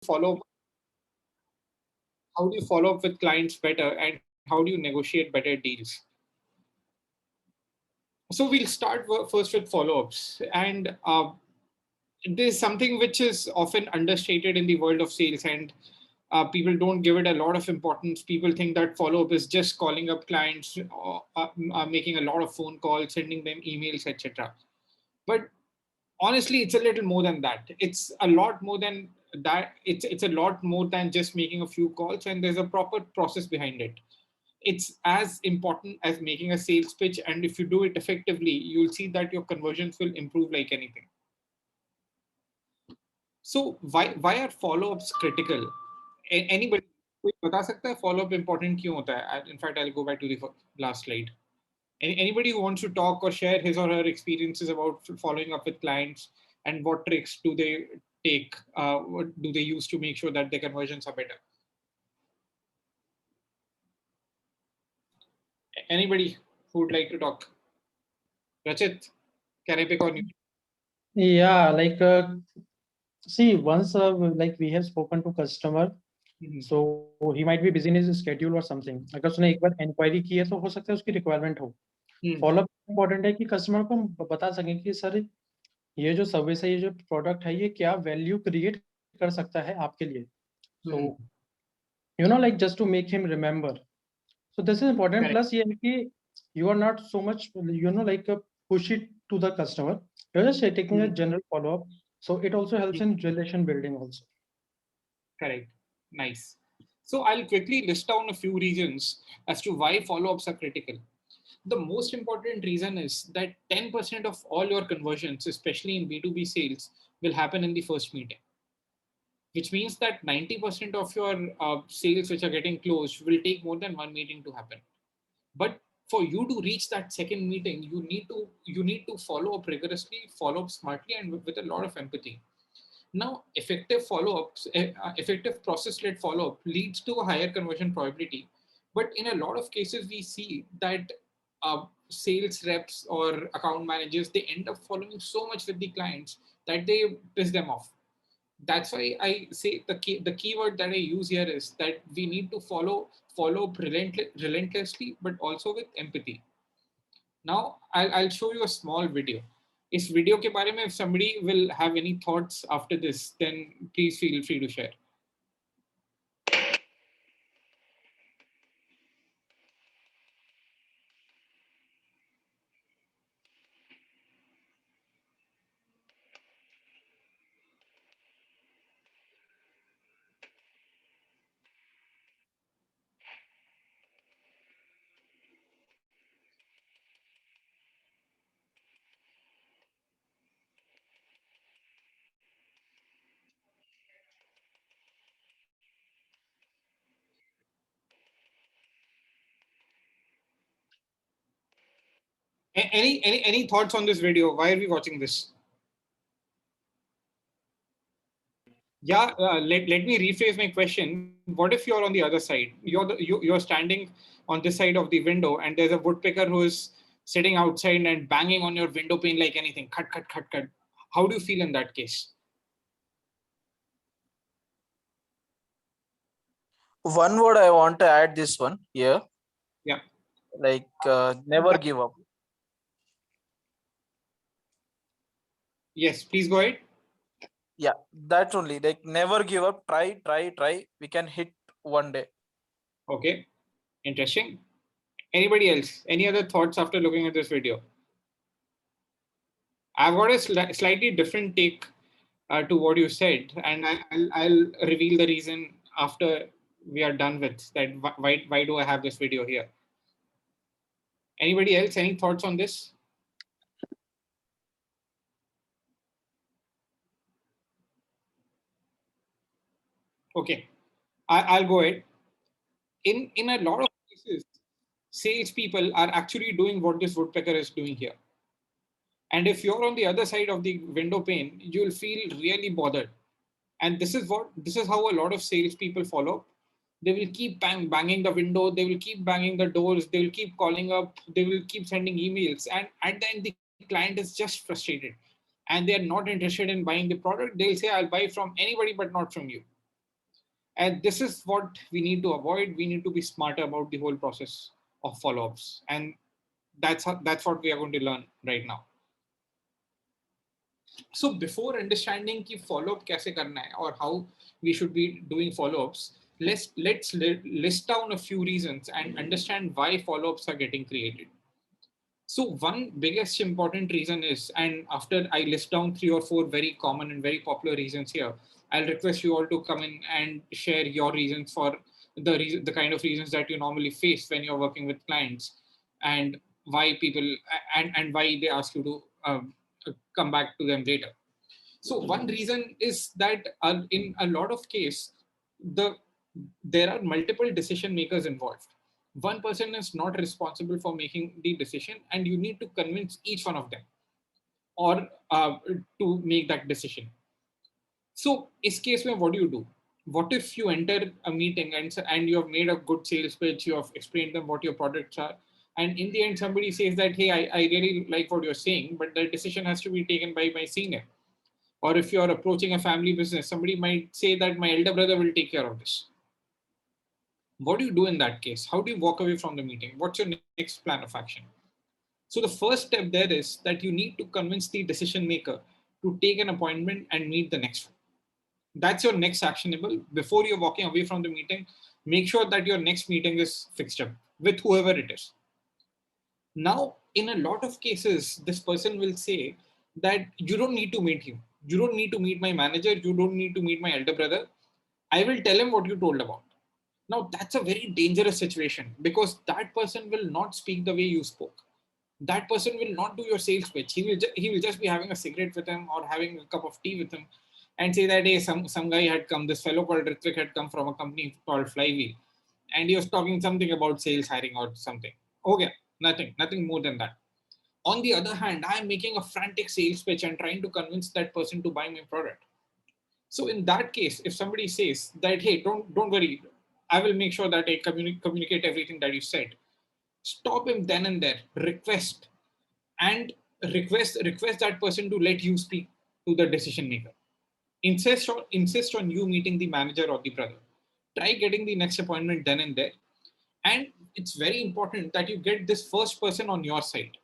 follow how do you follow up with clients better, and how do you negotiate better deals? So we'll start first with follow-ups, and there's something which is often understated in the world of sales, and people don't give it a lot of importance. People think that follow-up is just calling up clients, or, making a lot of phone calls, sending them emails, etc. But honestly, it's a little more than that. It's a lot more than that. It's a lot more than just making a few calls, and there's a proper process behind it. It's as important as making a sales pitch, and if you do it effectively, you'll see that your conversions will improve like anything. So why are follow-ups critical? Anybody कोई बता सकता है follow up important क्यों होता है? In fact, I'll go back to the last slide. Anybody who wants to talk or share his or her experiences about following up with clients, and what tricks do they take? What do they use to make sure that their conversions are better? Anybody who would like to talk? Rachit, can I pick on you? Yeah, like see, once like we have spoken to customer, so he might be busy in his schedule or something. अगर उसने एक बार inquiry की है तो हो सकता है उसकी रिक्वायरमेंट हो. फॉलोअप इम्पोर्टेंट है कि कस्टमर को हम बता सकें कि सर ये जो सर्विस है, ये जो प्रोडक्ट है, ये क्या वैल्यू क्रिएट कर सकता है आपके लिए. So you know like just to make him remember. So this is important. Plus, ये है कि you are not so much, you know, like push it to the customer. You're just taking a general follow-up. So it also helps in relation building also. Correct. Nice. So I'll quickly list down a few reasons as to why follow-ups are critical. The most important reason is that 10% of all your conversions, especially in B2B sales, will happen in the first meeting, which means that 90% of your sales which are getting closed will take more than one meeting to happen. But for you to reach that second meeting, you need to follow up rigorously, follow up smartly, and with a lot of empathy. Now, effective follow-ups, effective process-led follow-up leads to a higher conversion probability. But in a lot of cases, we see that sales reps or account managers, they end up following so much with the clients that they piss them off. That's why I say the keyword that I use here is that we need to follow up relentlessly, but also with empathy. Now I'll show you a small video. इस video के बारे में if somebody will have any thoughts after this, then please feel free to share. Any thoughts on this video? Why are we watching this? Yeah, let me rephrase my question. What if you're on the other side? You're standing on this side of the window, and there's a woodpecker who is sitting outside and banging on your window pane like anything. Cut, cut, cut, cut. How do you feel in that case? One word I want to add this one here. Yeah. Like never give up. Yes, please go ahead. Yeah, that's only, like never give up. Try. We can hit one day. Okay, interesting. Anybody else? Any other thoughts after looking at this video? I've got a slightly different take to what you said, and I'll reveal the reason after we are done with that. Why do I have this video here? Anybody else? Any thoughts on this? Okay, I'll go ahead. In a lot of cases, salespeople are actually doing what this woodpecker is doing here. And if you're on the other side of the window pane, you'll feel really bothered. And this is how a lot of salespeople follow. They will keep banging the window. They will keep banging the doors. They will keep calling up. They will keep sending emails. And at the end, the client is just frustrated, and they are not interested in buying the product. They'll say, "I'll buy from anybody, but not from you." And this is what we need to avoid. We need to be smarter about the whole process of follow-ups. And that's what we are going to learn right now. So before understanding कि follow up कैसे करना है or how we should be doing follow ups, let's list down a few reasons and understand why follow ups are getting created. So one biggest important reason is, and after I list down three or four very common and very popular reasons here, I'll request you all to come in and share your reasons for the kind of reasons that you normally face when you're working with clients, and why people and why they ask you to come back to them later. So one reason is that in a lot of case, the there are multiple decision makers involved. One person is not responsible for making the decision, and you need to convince each one of them or to make that decision. So, in case में what do you do? What if you enter a meeting and you have made a good sales pitch, you have explained them what your products are, and in the end somebody says that, hey, I really like what you're saying, but the decision has to be taken by my senior. Or if you're approaching a family business, somebody might say that my elder brother will take care of this. What do you do in that case? How do you walk away from the meeting? What's your next plan of action? So the first step there is that you need to convince the decision maker to take an appointment and meet the next one. That's your next actionable. Before you're walking away from the meeting, make sure that your next meeting is fixed up with whoever it is. Now, in a lot of cases, this person will say that you don't need to meet him. You don't need to meet my manager. You don't need to meet my elder brother. I will tell him what you told about. Now, that's a very dangerous situation because that person will not speak the way you spoke. That person will not do your sales pitch. He will just be having a cigarette with him or having a cup of tea with him and say that, hey, some guy had come, this fellow called Ritvik had come from a company called Flywheel, and he was talking something about sales hiring or something. Okay, nothing more than that. On the other hand, I am making a frantic sales pitch and trying to convince that person to buy my product. So in that case, if somebody says that, hey, don't worry, I will make sure that I communicate everything that you said. Stop him then and there. And request that person to let you speak to the decision maker. Insist on you meeting the manager or the brother. Try getting the next appointment then and there. And it's very important that you get this first person on your side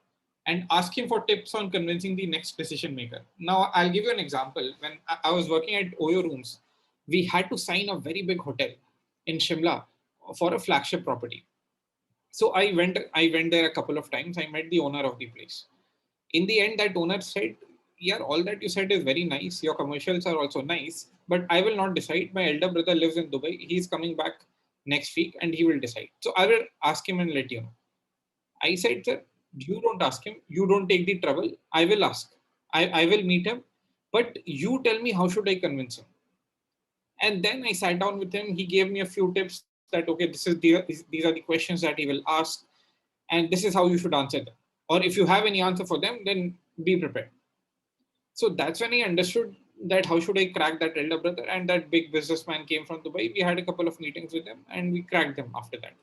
and ask him for tips on convincing the next decision maker. Now, I'll give you an example. When I was working at Oyo Rooms, we had to sign a very big hotel in Shimla for a flagship property. So I went there a couple of times. I met the owner of the place. In the end, that owner said, yeah, all that you said is very nice. Your commercials are also nice, but I will not decide. My elder brother lives in Dubai. He's coming back next week and he will decide. So I will ask him and let you know. I said, sir, you don't ask him. You don't take the trouble. I will ask. I will meet him. But you tell me, how should I convince him? And then I sat down with him. He gave me a few tips that, okay, these are the questions that he will ask. And this is how you should answer them. Or if you have any answer for them, then be prepared. So that's when I understood that how should I crack that elder brother, and that big businessman came from Dubai. We had a couple of meetings with them and we cracked them after that.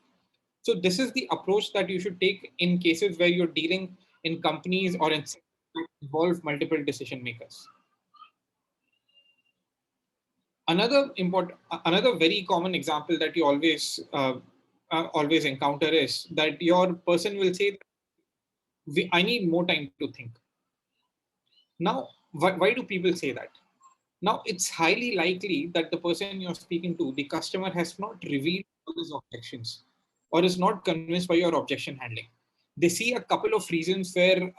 So this is the approach that you should take in cases where you're dealing in companies or in that involve multiple decision makers. Another very common example that you always encounter is that your person will say, I need more time to think. Now, why do people say that? Now, it's highly likely that the person you're speaking to, the customer, has not revealed all his objections or is not convinced by your objection handling. They see a couple of reasons where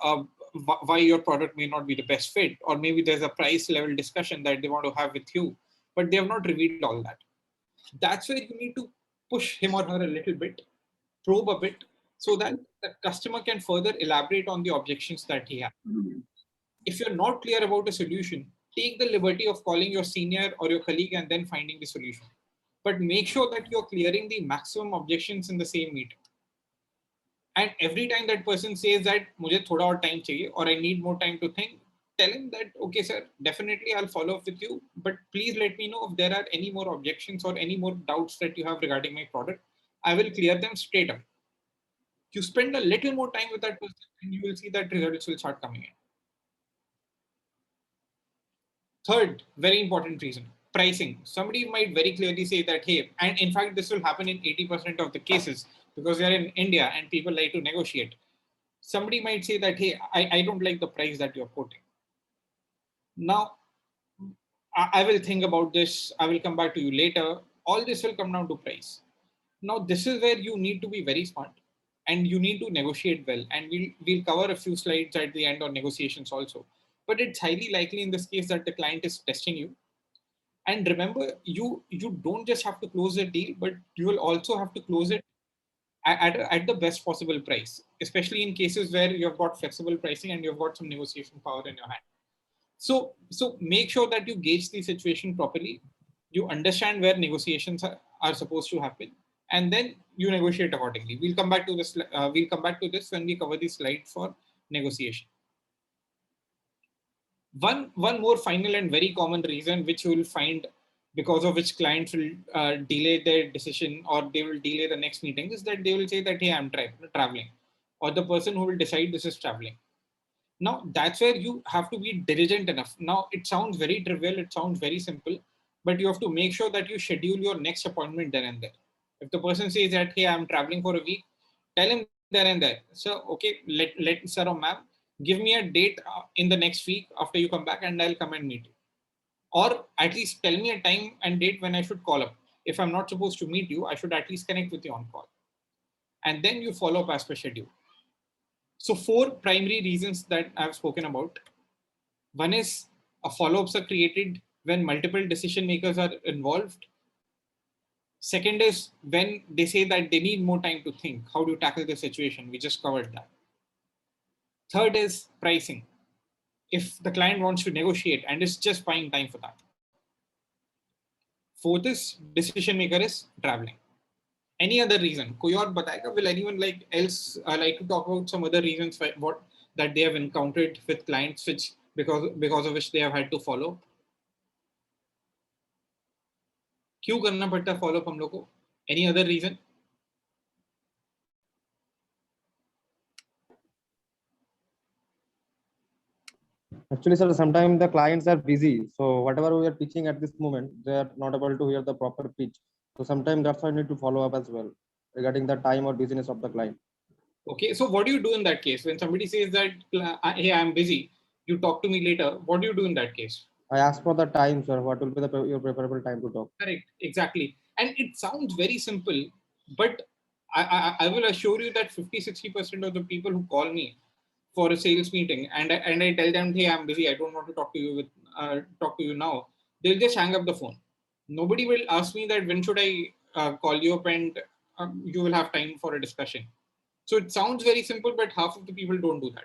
why your product may not be the best fit, or maybe there's a price level discussion that they want to have with you, but they have not revealed all that. That's where you need to push him or her a little bit, probe a bit, so that the customer can further elaborate on the objections that he has. If you're not clear about a solution, take the liberty of calling your senior or your colleague and then finding the solution. But make sure that you're clearing the maximum objections in the same meeting. And every time that person says that मुझे थोड़ा और time चाहिए or I need more time to think, tell him that, okay, sir, definitely I'll follow up with you, but please let me know if there are any more objections or any more doubts that you have regarding my product. I will clear them straight up. You spend a little more time with that person and you will see that results will start coming in. Third, very important reason. pricing. Somebody might very clearly say that, hey, and in fact, this will happen in 80% of the cases because we are in India and people like to negotiate. Somebody might say that, hey, I don't like the price that you're quoting. Now, I will think about this. I will come back to you later. All this will come down to price. Now, this is where you need to be very smart and you need to negotiate well. And we'll cover a few slides at the end on negotiations also. But it's highly likely in this case that the client is testing you. And remember, you don't just have to close the deal, but you will also have to close it at the best possible price, especially in cases where you've got flexible pricing and you've got some negotiation power in your hand. So make sure that you gauge the situation properly. You understand where negotiations are supposed to happen, and then you negotiate accordingly. We'll come back to this. We'll come back to this when we cover the slide for negotiation. One more final and very common reason which you will find because of which clients will delay their decision or they will delay the next meeting is that they will say that, hey, I'm traveling, or the person who will decide this is traveling. Now, that's where you have to be diligent enough. Now, it sounds very trivial, it sounds very simple, but you have to make sure that you schedule your next appointment then and there. If the person says that, hey, I'm traveling for a week, tell him there and there. So, okay, let sir or ma'am, give me a date in the next week after you come back and I'll come and meet you. Or at least tell me a time and date when I should call up. If I'm not supposed to meet you, I should at least connect with you on call. And then you follow up as per schedule. So, four primary reasons that I've spoken about. One is follow-ups are created when multiple decision makers are involved. Second is when they say that they need more time to think. How do you tackle the situation? We just covered that. Third is pricing. If the client wants to negotiate and is just buying time for that. Fourth is decision maker is traveling. Any other reason? कोई और बताएगा? Will anyone like to talk about some other reasons what that they have encountered with clients which because of which they have had to follow? क्यों करना पड़ता है follow up हम लोग को? Any other reason? Actually, sir, sometimes the clients are busy. So whatever we are pitching at this moment, they are not able to hear the proper pitch. So sometimes that's why I need to follow up as well regarding the time or business of the client. Okay, so what do you do in that case? When somebody says that, hey, I'm busy, you talk to me later, what do you do in that case? I ask for the time, sir. What will be your preferable time to talk? Correct, exactly. And it sounds very simple, but I will assure you that 50-60% of the people who call me for a sales meeting and I tell them, hey, I'm busy, I don't want to talk to you now, they'll just hang up the phone. Nobody will ask me that when should I call you up and you will have time for a discussion. So it sounds very simple, but half of the people don't do that.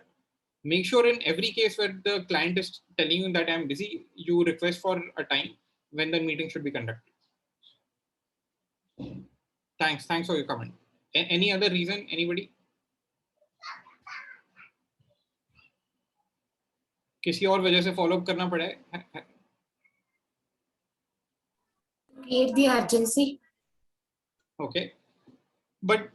Make sure in every case where the client is telling you that I'm busy, you request for a time when the meeting should be conducted. Thanks for your comment. Any other reason? Anybody? किसी और वजह से follow up करना पड़ा है? Create the urgency. Okay, but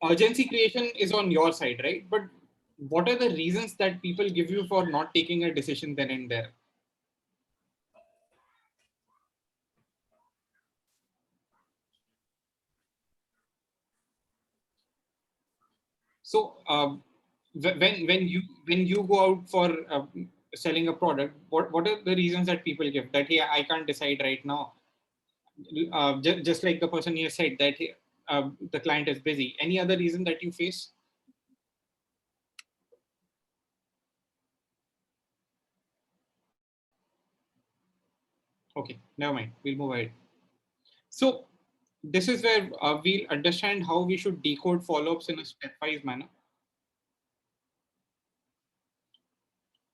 urgency creation is on your side, right? But what are the reasons that people give you for not taking a decision then and there? So when you go out for selling a product, what are the reasons that people give that, hey, I can't decide right now? Just like the person here said that the client is busy. Any other reason that you face? Okay, never mind. We'll move ahead. So this is where we'll understand how we should decode follow-ups in a stepwise manner.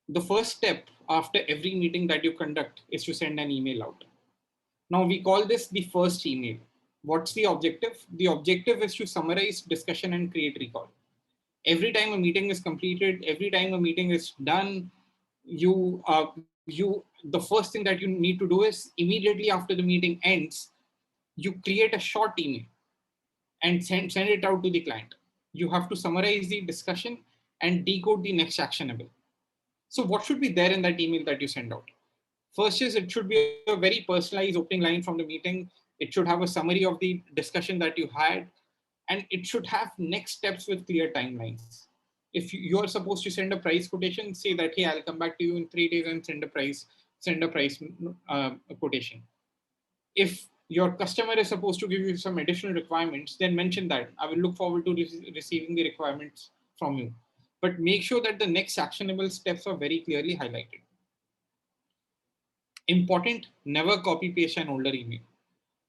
The first step after every meeting that you conduct is to send an email out. Now we call this the first email. What's the objective? The objective is to summarize discussion and create recall. Every time a meeting is completed, every time a meeting is done, the first thing that you need to do is immediately after the meeting ends, you create a short email and send it out to the client. You have to summarize the discussion and decode the next actionable. So what should be there in that email that you send out? First is it should be a very personalized opening line from the meeting. It should have a summary of the discussion that you had, and it should have next steps with clear timelines. If you are supposed to send a price quotation, say that, hey, I'll come back to you in 3 days and send a price quotation. If your customer is supposed to give you some additional requirements, then mention that I will look forward to receiving the requirements from you. But make sure that the next actionable steps are very clearly highlighted. Important, never copy paste an older email.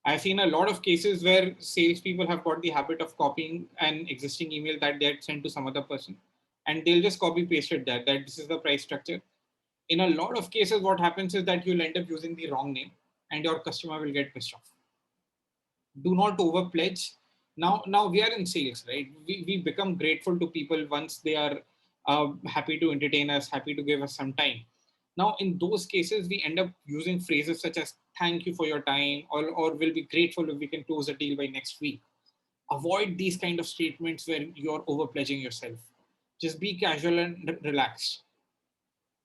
I've seen a lot of cases where salespeople have got the habit of copying an existing email that they had sent to some other person, and they'll just copy paste it there, that this is the price structure. In a lot of cases, what happens is that you'll end up using the wrong name and your customer will get pissed off. Do not over pledge. Now we are in sales, right? We become grateful to people once they are happy to entertain us, happy to give us some time. Now in those cases we end up using phrases such as thank you for your time, or will be grateful if we can close a deal by next week. Avoid these kind of statements where you're over pledging yourself. Just be casual and relaxed.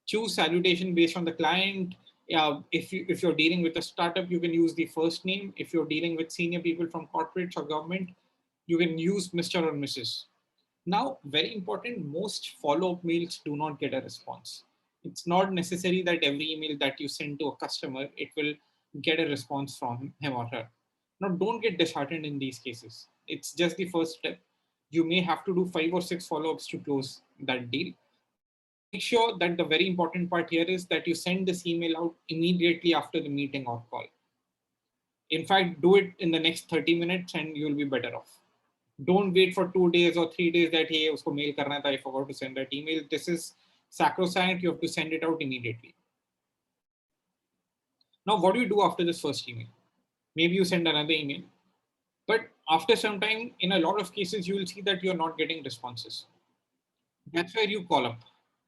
Choose salutation based on the client. If you're dealing with a startup, you can use the first name. If you're dealing with senior people from corporates or government, you can use Mr. or Mrs. Now, very important, most follow-up mails do not get a response. It's not necessary that every email that you send to a customer, it will get a response from him or her. Now, don't get disheartened in these cases. It's just the first step. You may have to do 5 or 6 follow-ups to close that deal. But make sure that the very important part here is that you send this email out immediately after the meeting or call. In fact, do it in the next 30 minutes and you'll be better off. Don't wait for 2 days or 3 days that, hey, usko mail karna tha, I forgot to send that email. This is sacrosanct. You have to send it out immediately. Now, what do you do after this first email? Maybe you send another email. But after some time, in a lot of cases, you will see that you're not getting responses. That's where you call up.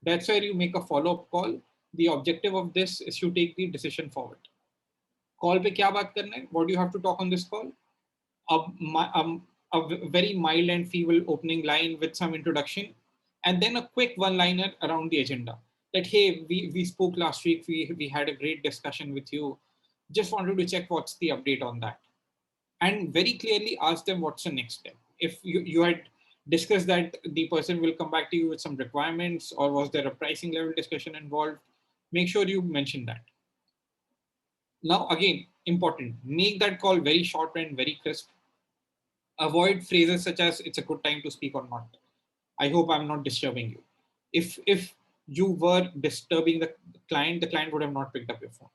That's where you make a follow-up call. The objective of this is to take the decision forward. Call pe kya baat karna hai? What do you have to talk on this call? A very mild and feeble opening line with some introduction, and then a quick one-liner around the agenda. That, hey, we spoke last week, we had a great discussion with you. Just wanted to check what's the update on that. And very clearly ask them what's the next step. If you had discussed that the person will come back to you with some requirements, or was there a pricing level discussion involved, make sure you mention that. Now, again, important, make that call very short and very crisp. Avoid phrases such as it's a good time to speak or not. I hope I'm not disturbing you. If you were disturbing the client would have not picked up your phone.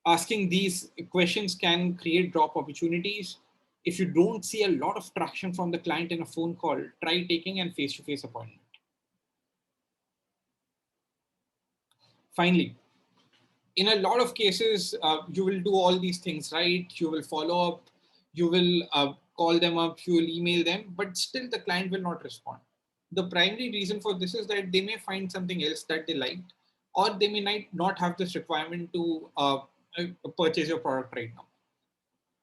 Asking these questions can create drop opportunities. If you don't see a lot of traction from the client in a phone call, try taking a face-to-face appointment. Finally, in a lot of cases, you will do all these things, right? You will follow up, you will call them up, you will email them, but still the client will not respond. The primary reason for this is that they may find something else that they liked, or they may not have this requirement to purchase your product right now.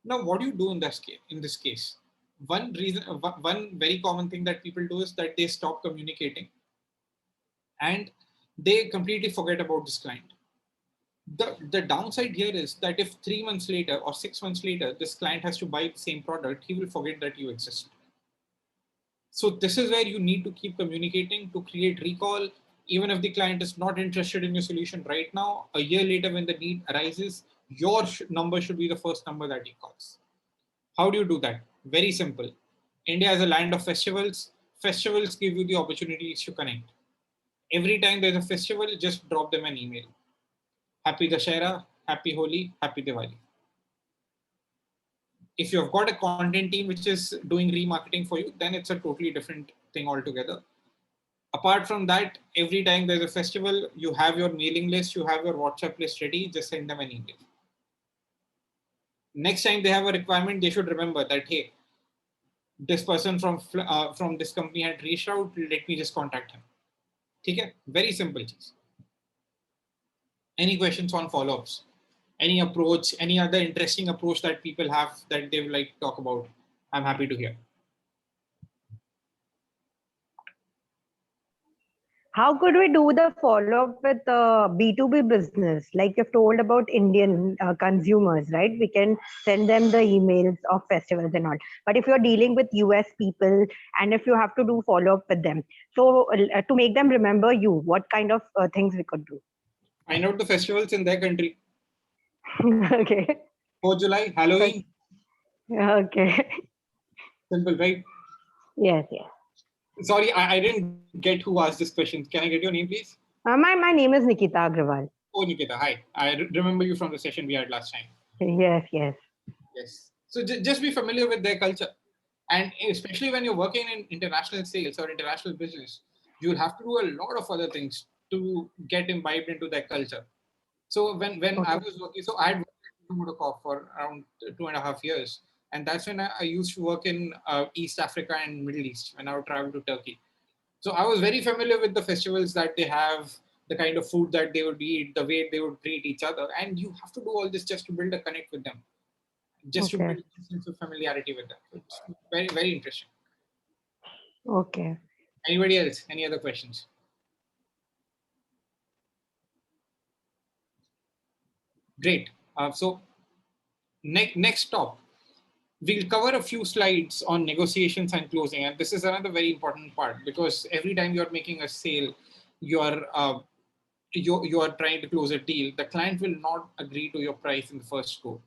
Now, what do you do in this case? One very common thing that people do is that they stop communicating and they completely forget about this client. The downside here is that if 3 months later or 6 months later, this client has to buy the same product, he will forget that you exist. So this is where you need to keep communicating to create recall. Even if the client is not interested in your solution right now, a year later when the need arises, your number should be the first number that he calls. How do you do that? Very simple. India is a land of festivals. Festivals give you the opportunities to connect. Every time there's a festival, just drop them an email. Happy Dashera, Happy Holi, Happy Diwali. If you've got a content team which is doing remarketing for you, then it's a totally different thing altogether. Apart from that, every time there's a festival, you have your mailing list, you have your WhatsApp list ready, just send them an email. Next time they have a requirement, they should remember that, hey, this person from this company had reached out, let me just contact him. Okay? Very simple. Any questions on follow-ups? Any approach, any other interesting approach that people have that they would like to talk about? I'm happy to hear. How could we do the follow-up with B2B business? Like you've told about Indian consumers, right? We can send them the emails of festivals and all. But if you're dealing with US people and if you have to do follow-up with them, so to make them remember you, what kind of things we could do? Find out the festivals in their country. Okay. 4th July, Halloween. Okay. Simple, right? Yes, yes. Sorry, I didn't get who asked this question. Can I get your name, please? My name is Nikita Agrawal. Oh, Nikita, hi. I remember you from the session we had last time. Yes, yes. Yes. So just be familiar with their culture. And especially when you're working in international sales or international business, you'll have to do a lot of other things to get imbibed into their culture. So when I was working, so I had worked in Motocop for around 2.5 years. And that's when I used to work in East Africa and Middle East when I would travel to Turkey. So I was very familiar with the festivals that they have, the kind of food that they would eat, the way they would treat each other. And you have to do all this just to build a connect with them, just to build a sense of familiarity with them. So it's very, very interesting. Okay. Anybody else? Any other questions? Great. So next stop, we'll cover a few slides on negotiations and closing. And this is another very important part because every time you're making a sale, you're trying to close a deal, the client will not agree to your price in the first go.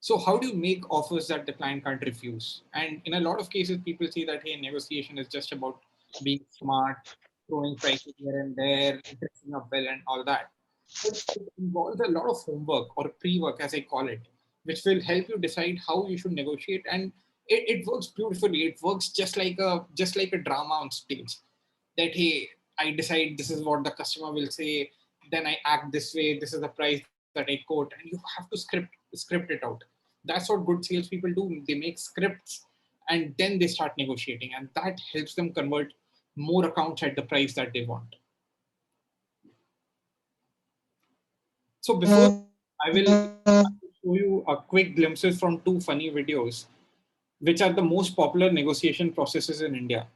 So how do you make offers that the client can't refuse? And in a lot of cases, people say that, hey, negotiation is just about being smart, throwing prices here and there, dressing up well and all that. But it involves a lot of homework or pre-work, as I call it, which will help you decide how you should negotiate. And it works beautifully. It works just like a drama on stage. That, hey, I decide this is what the customer will say, then I act this way, this is the price that I quote, and you have to script it out. That's what good salespeople do. They make scripts and then they start negotiating, and that helps them convert more accounts at the price that they want. So before I will show you a quick glimpses from two funny videos, which are the most popular negotiation processes in India.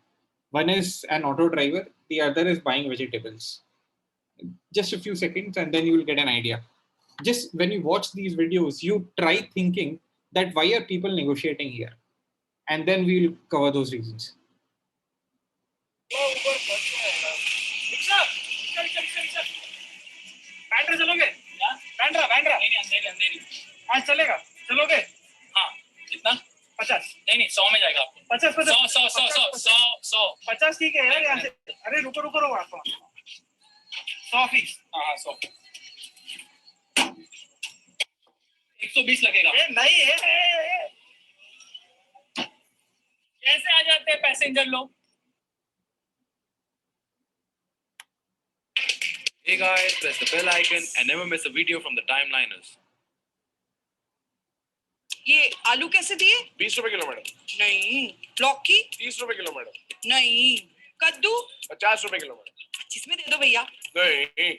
One is an auto driver, the other is buying vegetables. Just a few seconds and then you will get an idea. Just when you watch these videos, you try thinking that why are people negotiating here? And then we'll cover those reasons. चलोगे? आज चलेगा? चलोगे? हाँ, कितना? 50. नहीं 100 में जाएगा आपको. 50 100 50 ठीक है यार यहाँ से. अरे रुको आपको. 100 फीस. हाँ 100. 120 लगेगा. नहीं है. कैसे आ जाते हैं पैसेंजर लोग? Hey guys, press the bell icon and never miss a video from the Timeliners. ये आलू कैसे दिए? 20 रुपए किलो मैडम. नहीं. लौकी? 30 रुपए किलो मैडम. नहीं. कद्दू? 50 रुपए किलो मैडम. 25 में दे दो भैया. नहीं.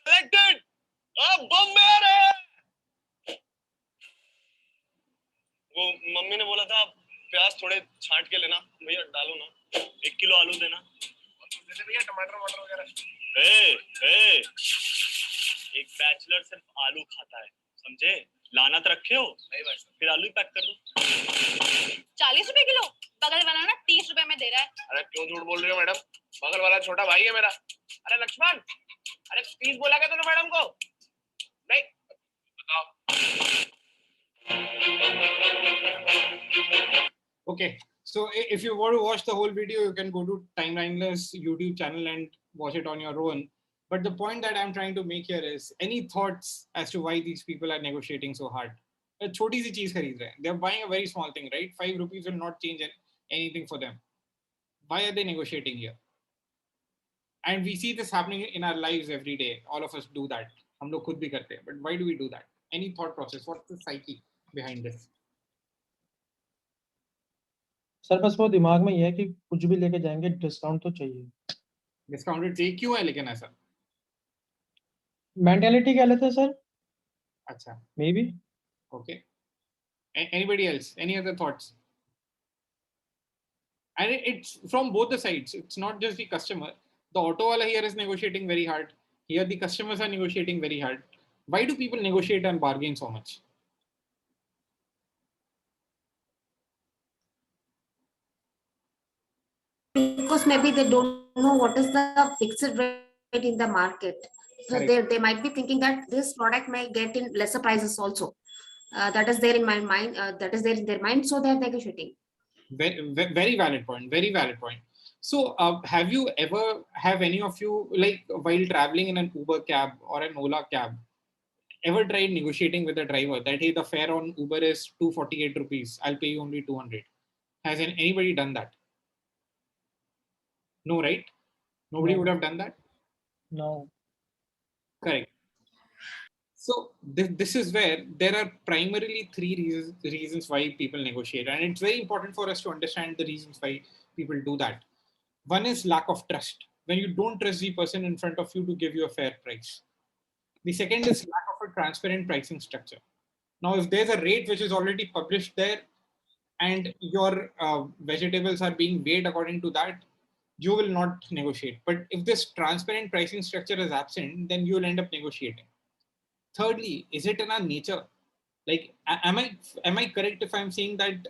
Collected. अब बम में आ रहे हैं. वो मम्मी ने बोला था प्याज थोड़े छांट के लेना. भैया डालो ना. 1 किलो आलू देना. भैया टमाटर वगैरह. एक बैचलर सिर्फ आलू खाता है, समझे? लाना तो रखे हो. नहीं भाई फिर आलू ही पैक कर दो. 40 रुपए किलो. बगल वाला ना 30 रुपए में दे रहा है. अरे क्यों झूठ बोल रही हो मैडम? बगल वाला छोटा भाई है मेरा. अरे लक्ष्मण, अरे 30 बोला क्या तूने मैडम को? नहीं बताओ. Okay, so if you want to watch the whole video, you can go to Timelineless YouTube channel and watch it on your own. But the point that I'm trying to make here is, any thoughts as to why these people are negotiating so hard? A choti si cheez khareed rahe hain. They're buying a very small thing, right? 5 rupees will not change anything for them. Why are they negotiating here? And we see this happening in our lives every day. All of us do that. हम लोग खुद भी करते हैं. But why do we do that? Any thought process? What's the psyche behind this? Sir बस वो दिमाग में ये है कि कुछ भी लेके जाएंगे डिस्काउंट तो चाहिए. डिस्काउंटेड चाहिए क्यों है लेकिन ऐसा? मेंटालिटी क्या लेते हैं sir? Acha. Maybe. Okay. Anybody else? Any other thoughts? And it's from both the sides. It's not just the customer. The auto wala here is negotiating very hard. Here the customers are negotiating very hard. Why do people negotiate and bargain so much? Because maybe they don't know what is the fixed rate in the market. So they might be thinking that this product may get in lesser prices also. That is there in my mind. That is there in their mind. So they're negotiating. Very valid point. Very valid point. So, have you ever, have any of you, like while traveling in an Uber cab or an Ola cab, ever tried negotiating with the driver that, hey, the fare on Uber is 248 rupees, I'll pay you only 200? Has anybody done that? No, right? Nobody No. would have done that. No. Correct. So this is where there are primarily three reasons why people negotiate, and it's very important for us to understand the reasons why people do that. One is lack of trust. When you don't trust the person in front of you to give you a fair price. The second is lack of a transparent pricing structure. Now, if there's a rate which is already published there and your vegetables are being weighed according to that, you will not negotiate. But if this transparent pricing structure is absent, then you will end up negotiating. Thirdly, is it in our nature? Like, am I correct if I'm saying that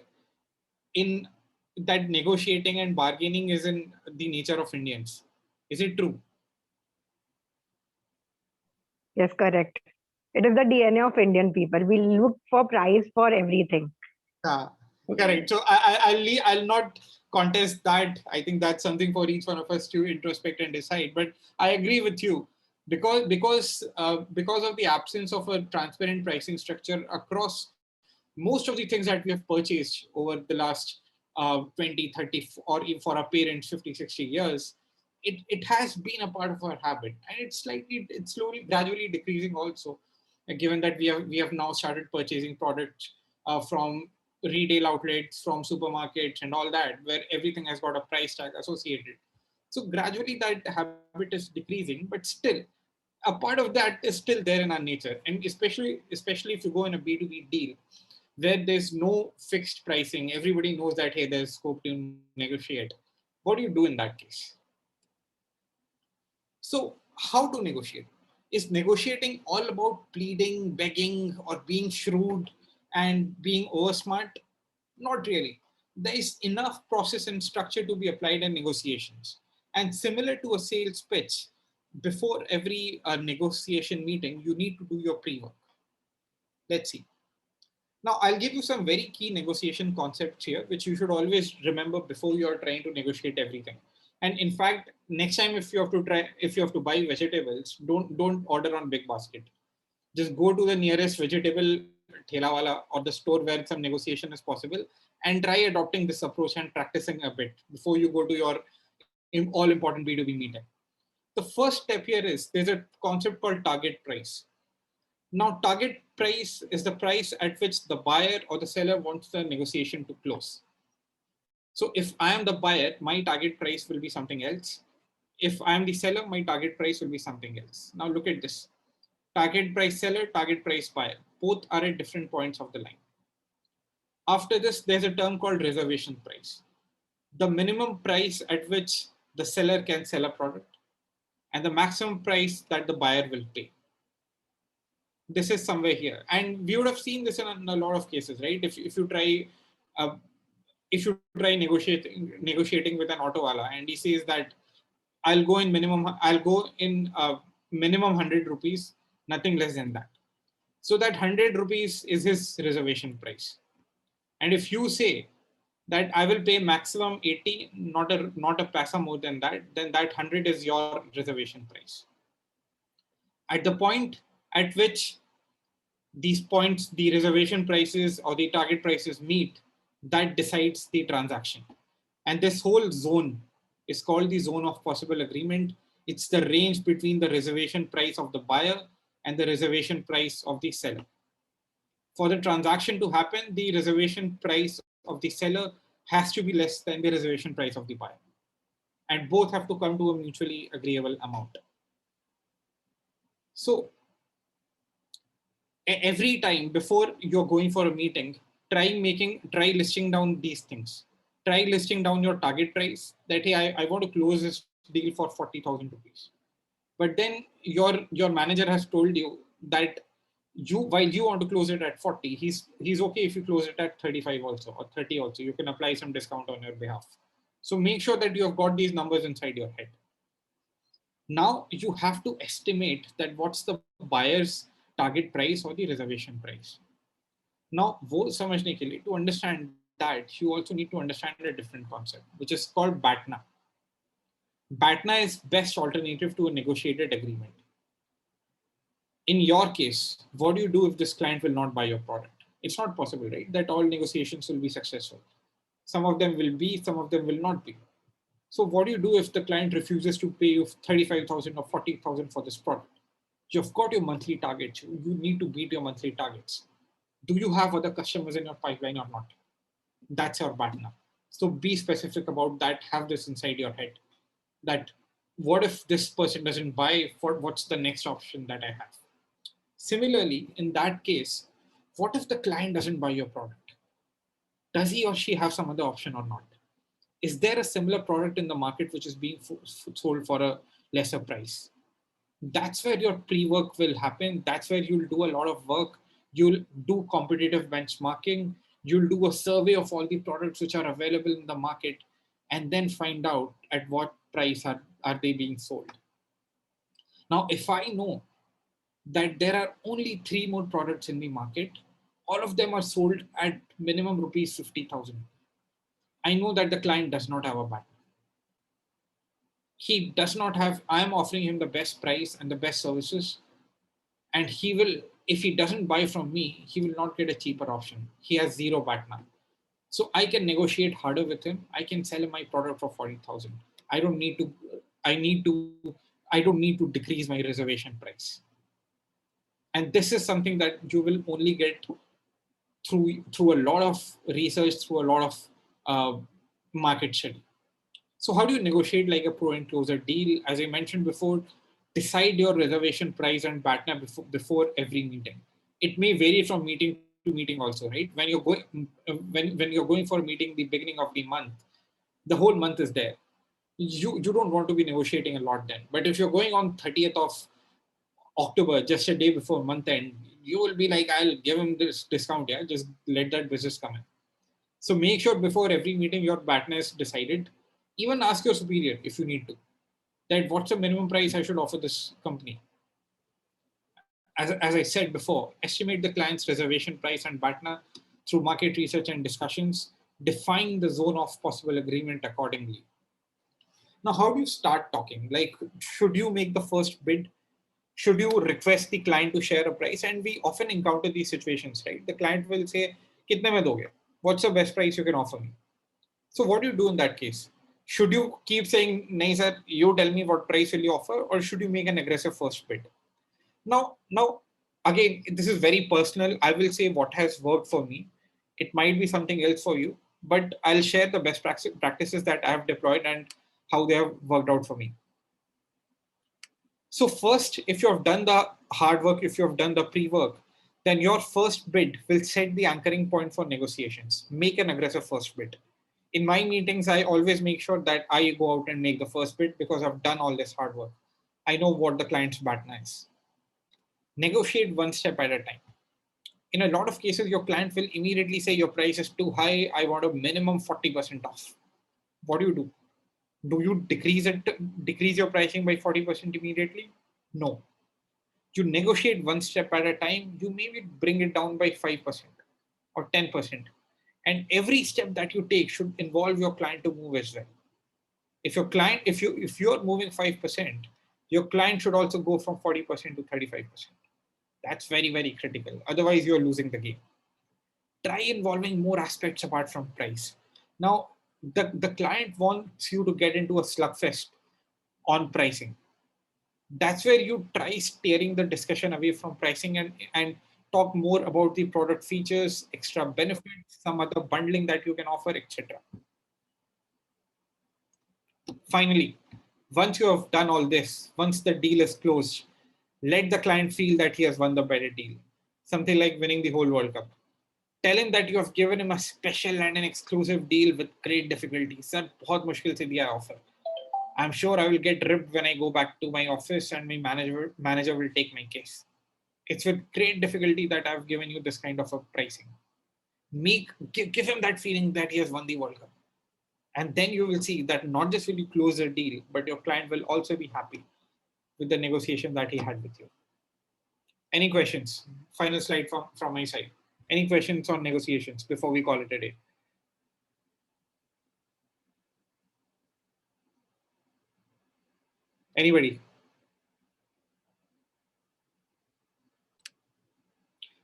in that negotiating and bargaining is in the nature of Indians? Is it true? Yes, correct. It is the DNA of Indian people. We look for price for everything. Correct. So I'll not contest that. I think that's something for each one of us to introspect and decide. But I agree with you because of the absence of a transparent pricing structure across most of the things that we have purchased over the last 20, 30, or even for our parents 50, 60 years, it has been a part of our habit, and it's slowly gradually decreasing also, given that we have now started purchasing products from retail outlets, from supermarkets and all that, where everything has got a price tag associated. So gradually that habit is decreasing, but still a part of that is still there in our nature. And especially if you go in a B2B deal where there's no fixed pricing, everybody knows that, hey, there's scope to negotiate. What do you do in that case? So how to negotiate? Is negotiating all about pleading, begging, or being shrewd and being over smart? Not really. There is enough process and structure to be applied in negotiations. And similar to a sales pitch, before every negotiation meeting, you need to do your pre-work. Let's see. Now, I'll give you some very key negotiation concepts here, which you should always remember before you are trying to negotiate everything. And in fact, next time if you have to buy vegetables, don't order on Big Basket. Just go to the nearest vegetable thela wala or the store where some negotiation is possible, and try adopting this approach and practicing a bit before you go to your all important B2B meeting. The first step here is there's a concept called target price. Now, target price is the price at which the buyer or the seller wants the negotiation to close. So if I am the buyer, my target price will be something else. If I am the seller, my target price will be something else. Now look at this. Target price seller, target price buyer. Both are at different points of the line. After this, there's a term called reservation price. The minimum price at which the seller can sell a product and the maximum price that the buyer will pay. This is somewhere here, and we would have seen this in a lot of cases, right? If you try uh, if you try negotiating with an auto wala and he says that I'll go in minimum 100 rupees, nothing less than that. So that 100 rupees is his reservation price. And if you say that I will pay maximum 80, not a paisa more than that, then that 100 is your reservation price. At the point at which these points, the reservation prices or the target prices meet, that decides the transaction. And this whole zone is called the zone of possible agreement. It's the range between the reservation price of the buyer and the reservation price of the seller. For the transaction to happen, the reservation price of the seller has to be less than the reservation price of the buyer. And both have to come to a mutually agreeable amount. So Every time before you're going for a meeting, try listing down these things. Try listing down your target price that, hey, I want to close this deal for 40,000 rupees. But then your manager has told you that while you want to close it at 40, he's okay if you close it at 35 also or 30 also. You can apply some discount on your behalf. So make sure that you have got these numbers inside your head. Now you have to estimate that what's the buyer's target price or the reservation price. Now वो समझने के लिए, to understand that, you also need to understand a different concept which is called Batna. Batna is best alternative to a negotiated agreement. In your case, what do you do if this client will not buy your product? It's not possible, right? That all negotiations will be successful. Some of them will be, some of them will not be. So what do you do if the client refuses to pay you 35,000 or 40,000 for this product? You've got your monthly targets. You need to beat your monthly targets. Do you have other customers in your pipeline or not? That's your partner. So be specific about that. Have this inside your head. That what if this person doesn't buy? What's the next option that I have? Similarly, in that case, what if the client doesn't buy your product? Does he or she have some other option or not? Is there a similar product in the market which is being sold for a lesser price? That's where your pre-work will happen. That's where you'll do a lot of work. You'll do competitive benchmarking. You'll do a survey of all the products which are available in the market, and then find out at what price are they being sold. Now, if I know that there are only 3 more products in the market, all of them are sold at minimum rupees 50,000. I know that the client does not have a button. He does not have, I am offering him the best price and the best services. And he will, if he doesn't buy from me, he will not get a cheaper option. He has zero Batna. So I can negotiate harder with him. I can sell him my product for 40,000. I don't need to decrease my reservation price. And this is something that you will only get through a lot of research, through a lot of market study. So how do you negotiate like a pro and closer deal? As I mentioned before, decide your reservation price and Batna before every meeting. It may vary from meeting to meeting also, right? When you're going for a meeting the beginning of the month, the whole month is there. You don't want to be negotiating a lot then. But if you're going on 30th of October, just a day before month end, you will be like, I'll give him this discount, yeah, just let that business come in. So make sure before every meeting your Batna is decided. Even ask your superior if you need to, that what's the minimum price I should offer this company. As I said before, estimate the client's reservation price and Batna through market research and discussions. Define the zone of possible agreement accordingly. Now, how do you start talking? Like, should you make the first bid? Should you request the client to share a price? And we often encounter these situations, right? The client will say, "Kitne mein doge? What's the best price you can offer me?" So what do you do in that case? Should you keep saying, "Nahi sir, you tell me what price will you offer," or should you make an aggressive first bid? Now, again, this is very personal. I will say what has worked for me. It might be something else for you, but I'll share the best practices that I have deployed and how they have worked out for me. So first, if you have done the hard work, if you have done the pre-work, then your first bid will set the anchoring point for negotiations. Make an aggressive first bid. In my meetings, I always make sure that I go out and make the first bid because I've done all this hard work. I know what the client's Batna is. Negotiate one step at a time. In a lot of cases, your client will immediately say your price is too high. I want a minimum 40% off. What do? Do you decrease your pricing by 40% immediately? No. You negotiate one step at a time. You maybe bring it down by 5% or 10%. And every step that you take should involve your client to move as well. If you're moving 5%, your client should also go from 40% to 35%. That's very, very critical. Otherwise, you're losing the game. Try involving more aspects apart from price. Now, the client wants you to get into a slugfest on pricing. That's where you try steering the discussion away from pricing and talk more about the product features, extra benefits, some other bundling that you can offer, etc. Finally, once you have done all this, once the deal is closed, let the client feel that he has won the better deal. something like winning the whole World Cup. Tell him that you have given him a special and an exclusive deal with great difficulty. Sir, बहुत मुश्किल से दिया offer. I'm sure I will get ripped when I go back to my office and my manager will take my case. It's with great difficulty that I've given you this kind of a pricing. Give him that feeling that he has won the World Cup. And then you will see that not just will you close the deal, but your client will also be happy with the negotiation that he had with you. Any questions? Final slide from my side. Any questions on negotiations before we call it a day? Anybody?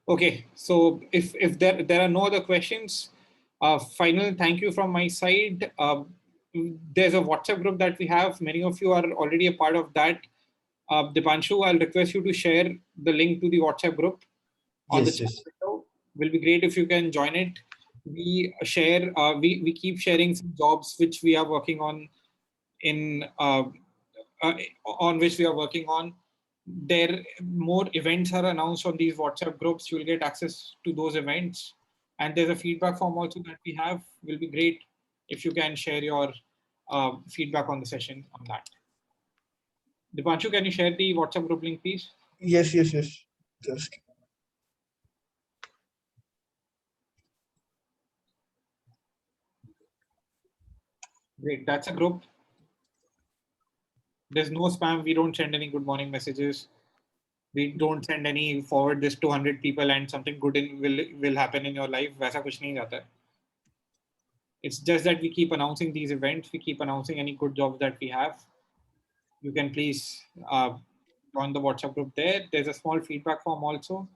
Okay, so if there are no other questions, final thank you from my side. There's a WhatsApp group that we have. Many of you are already a part of that. Dipanshu, I'll request you to share the link to the WhatsApp group on the chat window. Will be great if you can join it. We share, we keep sharing some jobs which we are working on on which we are working on. There more events are announced on these WhatsApp groups. You'll get access to those events. And there's a feedback form also that we have. Will be great if you can share your feedback on the session on that. Dipanshu, can you share the WhatsApp group link, please? Yes. Just. Great, that's a group. There's no spam. We don't send any good morning messages. We don't send any forward this to 100 people and something good will happen in your life. वैसा कुछ नहीं जाता है. It's just that we keep announcing these events. We keep announcing any good jobs that we have. You can please join the WhatsApp group there. There's a small feedback form also.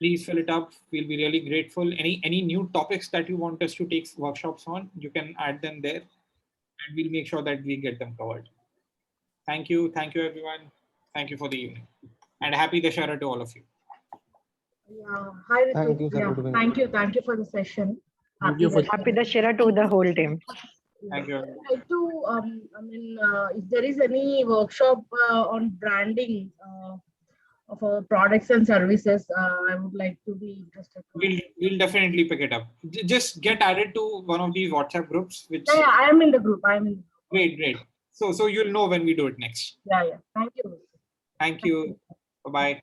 Please fill it up. We'll be really grateful. Any new topics that you want us to take workshops on, you can add them there and we'll make sure that we get them covered. Thank you. Thank you, everyone. Thank you for the evening. And happy Dashara to all of you. Yeah. Hi, Ritu. Thank you, sir, Yeah. for doing Thank this. you. Thank you for the session. Thank you for Happy Dashera to the whole team. Thank you. I'd like to, if there is any workshop on branding of our products and services, I would like to be interested. We'll definitely pick it up. Just get added to one of these WhatsApp groups. Which Yeah, I am in the group. Great. So you'll know when we do it next. Yeah. Thank you. Thank you. Bye-bye.